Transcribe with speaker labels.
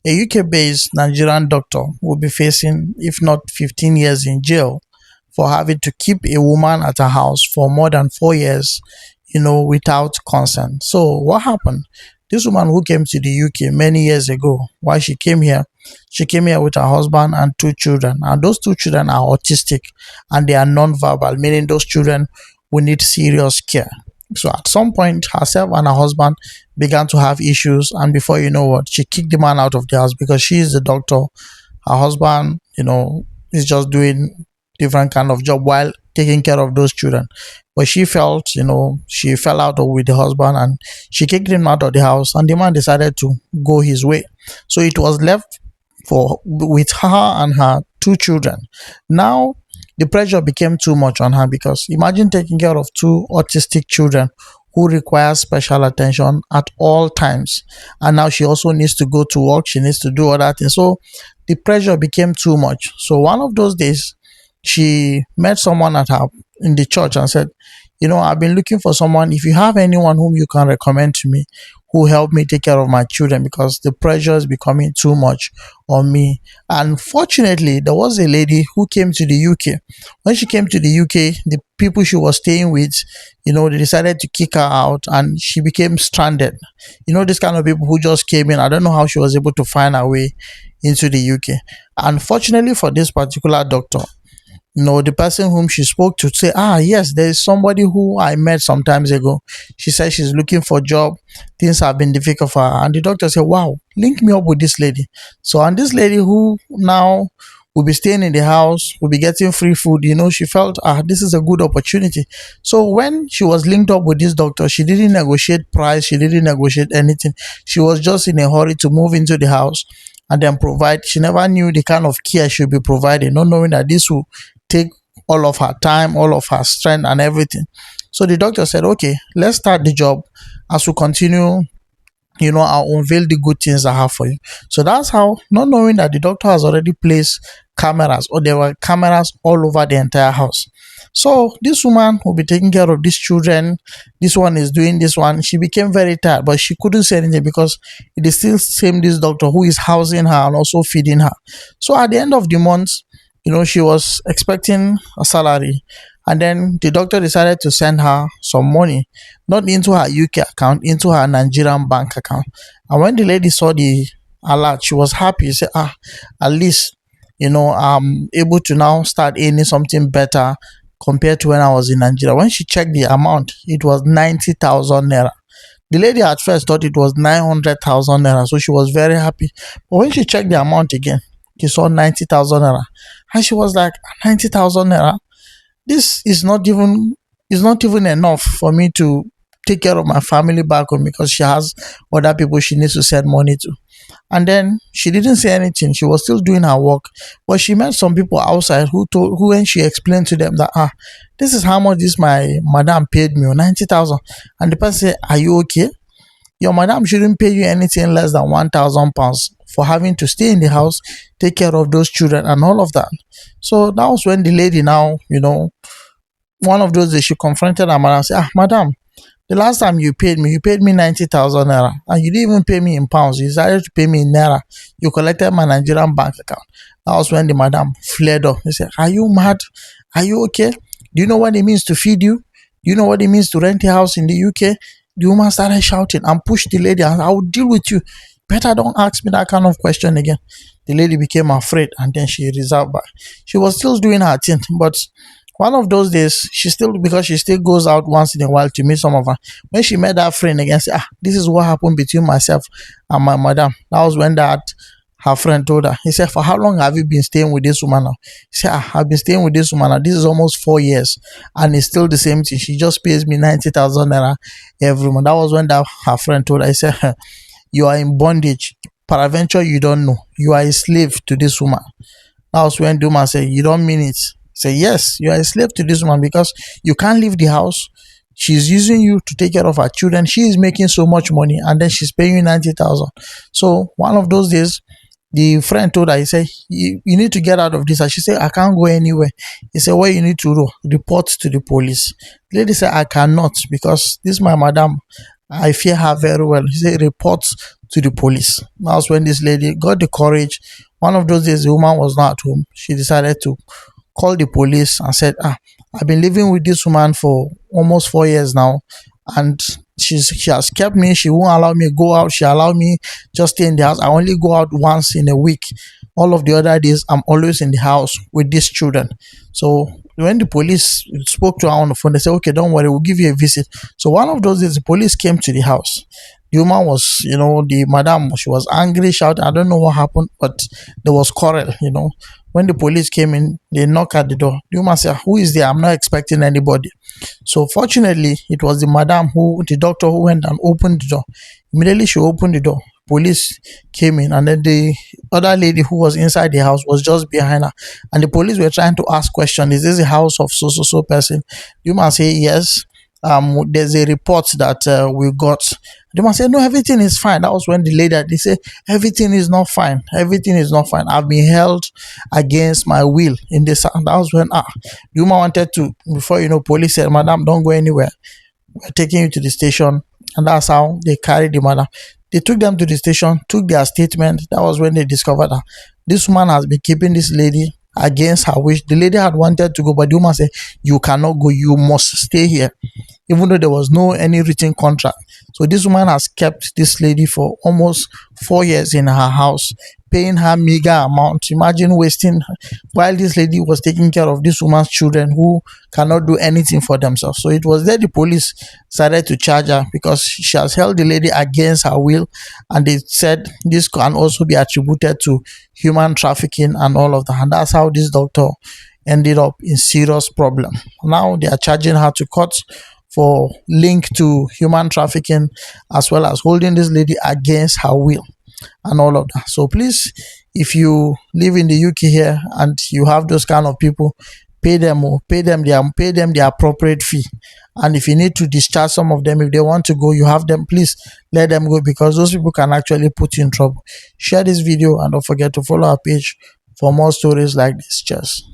Speaker 1: A UK-based Nigerian doctor will be facing, if not 15 years in jail, for having to keep a woman at her house for more than 4 years, without consent. So what happened? This woman who came to the UK many years ago, while she came here with her husband and two children. And those two children are autistic and they are non-verbal, meaning those children will need serious care. So at some point, herself and her husband began to have issues, and before you know what, she kicked the man out of the house because she is the doctor. Her husband, is just doing different kind of job while taking care of those children. But she felt, she fell out with the husband and she kicked him out of the house, and the man decided to go his way. So it was left for with her and her two children. Now the pressure became too much on her because imagine taking care of two autistic children who require special attention at all times, and now she also needs to go to work, she needs to do other things, so the pressure became too much. So one of those days she met someone at her in the church and said, I've been looking for someone. If you have anyone whom you can recommend to me who help me take care of my children because the pressure is becoming too much on me. Unfortunately, there was a lady who came to the UK. When she came to the UK, the people she was staying with, they decided to kick her out and she became stranded. This kind of people who just came in. I don't know how she was able to find her way into the UK. Unfortunately for this particular doctor, the person whom she spoke to say, yes, there is somebody who I met some times ago. She said she's looking for a job. Things have been difficult for her. And the doctor said, wow, link me up with this lady. So, and this lady who now will be staying in the house, will be getting free food, she felt, this is a good opportunity. So when she was linked up with this doctor, she didn't negotiate price. She didn't negotiate anything. She was just in a hurry to move into the house and then provide. She never knew the kind of care she'll be providing, not knowing that this will take all of her time, all of her strength and everything. So the doctor said, okay, let's start the job. As we continue, I'll unveil the good things I have for you. So that's how, not knowing that the doctor has already placed cameras, or there were cameras all over the entire house. So this woman will be taking care of these children. This one is doing this one. She became very tired, but she couldn't say anything because it is still same this doctor who is housing her and also feeding her. So at the end of the month, she was expecting a salary, and then the doctor decided to send her some money, not into her UK account, into her Nigerian bank account. And when the lady saw the alert, she was happy. She said, at least, I'm able to now start earning something better compared to when I was in Nigeria. When she checked the amount, it was 90,000 naira. The lady at first thought it was 900,000 naira, so she was very happy. But when she checked the amount again, she saw 90,000 naira. And she was like, 90,000 naira? This is not even enough for me to take care of my family back home because she has other people she needs to send money to. And then she didn't say anything. She was still doing her work. But she met some people outside who when she explained to them that this is how much this my madam paid me, 90,000. And the person said, are you okay? Your madam shouldn't pay you anything less than £1,000 for having to stay in the house, take care of those children and all of that. So that was when the lady now, one of those days she confronted her madam and said, madam, the last time you paid me 90,000 naira, and you didn't even pay me in pounds. You decided to pay me in naira. You collected my Nigerian bank account. That was when the madam flared up. He said, are you mad? Are you okay? Do you know what it means to feed you? Do you know what it means to rent a house in the UK? The woman started shouting and pushed the lady, and I will deal with you. Better don't ask me that kind of question again. The lady became afraid and then she reserved back. She was still doing her thing, but one of those days, because she still goes out once in a while to meet some of her. When she met that friend again, said, this is what happened between myself and my madam. That was when her friend told her. He said, for how long have you been staying with this woman now? She said, I've been staying with this woman now. This is almost 4 years. And it's still the same thing. She just pays me 90,000 naira every month. That was when her friend told her. He said, you are in bondage. Peradventure, you don't know. You are a slave to this woman. That was when the woman said, you don't mean it. Say, yes, you are a slave to this woman because you can't leave the house. She's using you to take care of her children. She is making so much money and then she's paying you 90,000. So one of those days, the friend told her, he said, you need to get out of this. And she said, I can't go anywhere. He said, what you need to do, report to the police. The lady said, I cannot because this is my madam. I fear her very well. He said, report to the police. That's when this lady got the courage. One of those days, the woman was not at home. She decided to call the police and said, I've been living with this woman for almost 4 years now, and she has kept me. She won't allow me go out. She allowed me just stay in the house. I only go out once in a week. All of the other days, I'm always in the house with these children. So when the police spoke to her on the phone, they said, okay, don't worry, we'll give you a visit. So one of those days, the police came to the house. The woman was, the madam, she was angry, shouting. I don't know what happened, but there was quarrel. When the police came in, they knocked at the door. The woman said, who is there? I'm not expecting anybody. So fortunately, it was the doctor who went and opened the door. Immediately she opened the door. Police came in, and then the other lady who was inside the house was just behind her. And the police were trying to ask questions. Is this the house of so person? The woman said, yes. There's a report that we got. The man said, no, everything is fine. That was when the lady, they said, everything is not fine. Everything is not fine. I've been held against my will in this. And that was when the woman wanted to, before police said, madam, don't go anywhere. We're taking you to the station. And that's how they carried the madam. They took them to the station, took their statement. That was when they discovered that this woman has been keeping this lady against her wish. The lady had wanted to go, but the woman said, you cannot go, you must stay here, even though there was no any written contract. So this woman has kept this lady for almost 4 years in her house, paying her meager amount. Imagine wasting, while this lady was taking care of this woman's children who cannot do anything for themselves. So it was there the police decided to charge her because she has held the lady against her will, and they said this can also be attributed to human trafficking and all of that. And that's how this doctor ended up in serious problem. Now they are charging her to court for link to human trafficking, as well as holding this lady against her will and all of that. So please, if you live in the UK here and you have those kind of people, pay them the appropriate fee. And if you need to discharge some of them, if they want to go, you have them, please let them go, because those people can actually put you in trouble. Share this video and don't forget to follow our page for more stories like this. Cheers.